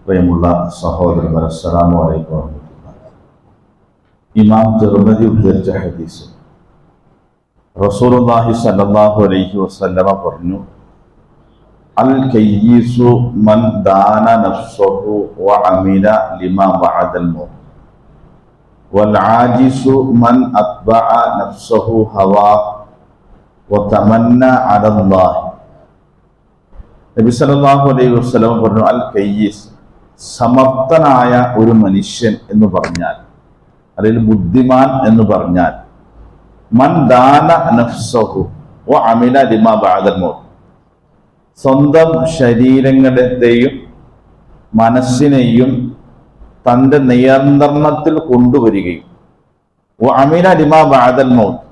പ്രിയമുള്ള സഹോദരന്മാരെ, അസ്സലാമു അലൈക്കും വറഹ്മത്തുള്ളാഹി. ഇമാം തിർമിദി ഉദ്ധരിച്ച ഹദീസ്, റസൂലുള്ളാഹി സ്വല്ലല്ലാഹു അലൈഹി വസല്ലമ പറഞ്ഞു, അൽ കയ്യിസു മൻ ദാന നഫ്സഹു വഅമില ലിമാ ബഅദൽ മൗത്ത് വൽ ആജിസു മൻ അത്ബഅ നഫ്സഹു ഹവാ വതമന്ന അലല്ലാഹി. നബി സല്ലല്ലാഹു അലൈഹി വസല്ലമ പറഞ്ഞു, അൽ കയ്യിസ്, സമർത്ഥനായ ഒരു മനുഷ്യൻ എന്ന് പറഞ്ഞാൽ, അല്ലെങ്കിൽ ബുദ്ധിമാൻ എന്ന് പറഞ്ഞാൽ, മൻ ദാന നഫ്സഹു വഅമില ലിമാ ബഅദൽ മൗത്ത്, സ്വന്തം ശരീരങ്ങളെയും മനസ്സിനെയും തൻ്റെ നിയന്ത്രണത്തിൽ കൊണ്ടുവരികയും വഅമില ലിമാ ബഅദൽ മൗത്ത്,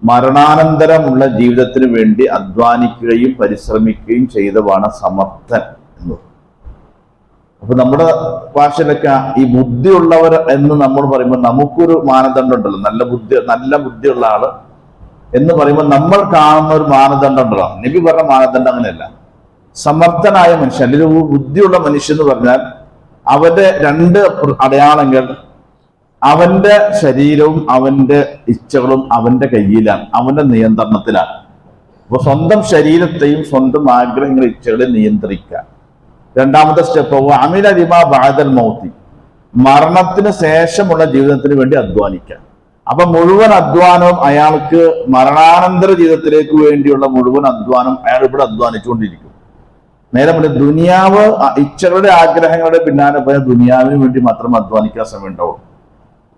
മരണാനന്തരമുള്ള ജീവിതത്തിന് വേണ്ടി അധ്വാനിക്കുകയും പരിശ്രമിക്കുകയും ചെയ്തവാണ് സമർത്ഥൻ എന്നത്. അപ്പൊ നമ്മുടെ ഭാഷയിലൊക്കെ ഈ ബുദ്ധിയുള്ളവർ എന്ന് നമ്മൾ പറയുമ്പോൾ നമുക്കൊരു മാനദണ്ഡം ഉണ്ടല്ലോ, നല്ല ബുദ്ധിയുള്ള ആള് എന്ന് പറയുമ്പോൾ നമ്മൾ കാണുന്ന ഒരു മാനദണ്ഡം ഉണ്ടല്ലോ. നബി പറഞ്ഞ മാനദണ്ഡം അങ്ങനെയല്ല. സമർത്ഥനായ മനുഷ്യൻ അല്ലെങ്കിൽ ബുദ്ധിയുള്ള മനുഷ്യൻ എന്ന് പറഞ്ഞാൽ അവന്റെ രണ്ട് അടയാളങ്ങൾ: അവന്റെ ശരീരവും അവന്റെ ഇച്ഛകളും അവന്റെ കയ്യിലാണ്, അവന്റെ നിയന്ത്രണത്തിലാണ്. അപ്പൊ സ്വന്തം ശരീരത്തെയും സ്വന്തം ആഗ്രഹങ്ങളെ ഇച്ഛകളെ നിയന്ത്രിക്കുക. രണ്ടാമത്തെ സ്റ്റെപ്പ് അമില ലിമാ ബഅദൽ മൗത്തി, മരണത്തിന് ശേഷമുള്ള ജീവിതത്തിന് വേണ്ടി അധ്വാനിക്കുക. അപ്പൊ മുഴുവൻ അധ്വാനവും അയാൾക്ക് മരണാനന്തര ജീവിതത്തിലേക്ക് വേണ്ടിയുള്ള മുഴുവൻ അധ്വാനം അയാൾ ഇവിടെ അധ്വാനിച്ചുകൊണ്ടിരിക്കും. നേരെ മുന്നേ ദുനിയാവ്, ഇച്ഛകളുടെ ആഗ്രഹങ്ങളുടെ പിന്നാലെ പോയ ദുനിയാവിന് വേണ്ടി മാത്രം അധ്വാനിക്കാൻ സമയം ഉണ്ടാവും.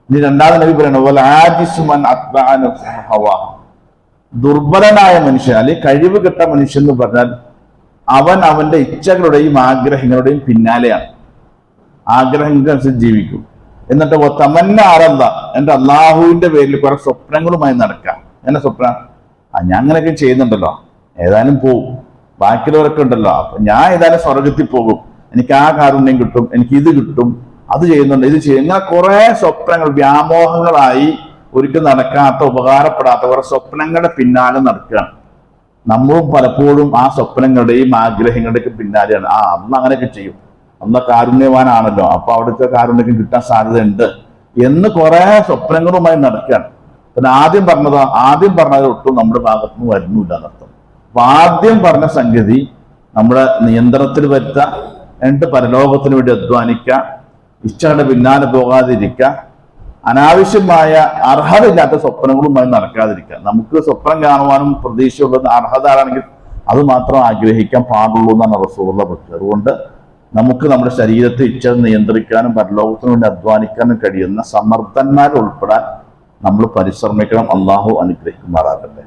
ഇനി രണ്ടാമത് നബി പറയണ ദുർബലനായ മനുഷ്യൻ അല്ലെങ്കിൽ കഴിവ് കെട്ട മനുഷ്യൻ എന്ന് പറഞ്ഞാൽ അവൻ അവന്റെ ഇച്ഛകളുടെയും ആഗ്രഹങ്ങളുടെയും പിന്നാലെയാണ്, ആഗ്രഹങ്ങൾക്കനുസരിച്ച് ജീവിക്കും. എന്നിട്ട് തമന്ന ആരല്ല, എന്റെ അള്ളാഹുവിന്റെ പേരിൽ കുറെ സ്വപ്നങ്ങളുമായി നടക്കാം. എന്നെ സ്വപ്നം, ഞാൻ അങ്ങനെയൊക്കെ ചെയ്യുന്നുണ്ടല്ലോ, ഏതായാലും പോവും, ബാക്കിയുള്ളവരൊക്കെ ഉണ്ടല്ലോ, അപ്പൊ ഞാൻ ഏതായാലും സ്വർഗത്തിൽ പോകും, എനിക്ക് ആ കാരുണ്യം കിട്ടും, എനിക്ക് ഇത് കിട്ടും, അത് ചെയ്യുന്നുണ്ട്, ഇത് ചെയ്യും. ഇങ്ങനെ കുറെ സ്വപ്നങ്ങൾ, വ്യാമോഹങ്ങളായി ഒരിക്കലും നടക്കാത്ത, ഉപകാരപ്പെടാത്ത കുറെ സ്വപ്നങ്ങളുടെ പിന്നാലെ നടക്കുകയാണ്. നമ്മളും പലപ്പോഴും ആ സ്വപ്നങ്ങളുടെയും ആഗ്രഹങ്ങളുടെയൊക്കെ പിന്നാലെയാണ്. അന്ന് അങ്ങനെയൊക്കെ ചെയ്യും, അന്ന് കാരുണ്യവാനാണല്ലോ, അപ്പൊ അവിടുത്തെ കാരുണ്യം കിട്ടാൻ സാധ്യതയുണ്ട് എന്ന് കുറെ സ്വപ്നങ്ങളുമായി നടക്കുകയാണ്. പിന്നെ ആദ്യം പറഞ്ഞത് ഒട്ടും നമ്മുടെ ഭാഗത്തു നിന്ന് വരുന്നില്ല എന്നർത്ഥം. അപ്പൊ ആദ്യം പറഞ്ഞ സംഗതി നമ്മുടെ നിയന്ത്രണത്തിൽ വരുത്തുക, എന്നിട്ട് പരലോകത്തിന് വേണ്ടി അധ്വാനിക്കുക, ഇച്ഛകളുടെ പിന്നാലെ പോകാതിരിക്കുക, അനാവശ്യമായ അർഹതയില്ലാത്ത സ്വപ്നങ്ങളുമായി നടക്കാതിരിക്കുക. നമുക്ക് സ്വപ്നം കാണുവാനും പ്രതീക്ഷയുള്ളത് അർഹത ആണെങ്കിൽ അത് മാത്രം ആഗ്രഹിക്കാൻ പാടുള്ളൂ എന്നാണ് റസൂലുള്ളാഹി പറഞ്ഞത്. അതുകൊണ്ട് നമുക്ക് നമ്മുടെ ശരീരത്തെ ഇച്ഛ നിയന്ത്രിക്കാനും പരലോകത്തിന് വേണ്ടി അധ്വാനിക്കാനും കഴിയുന്ന സമർത്ഥന്മാർ ഉൾപ്പെടാൻ നമ്മൾ പരിശ്രമിക്കണം. അള്ളാഹു അനുഗ്രഹിക്കുമാറാകട്ടെ.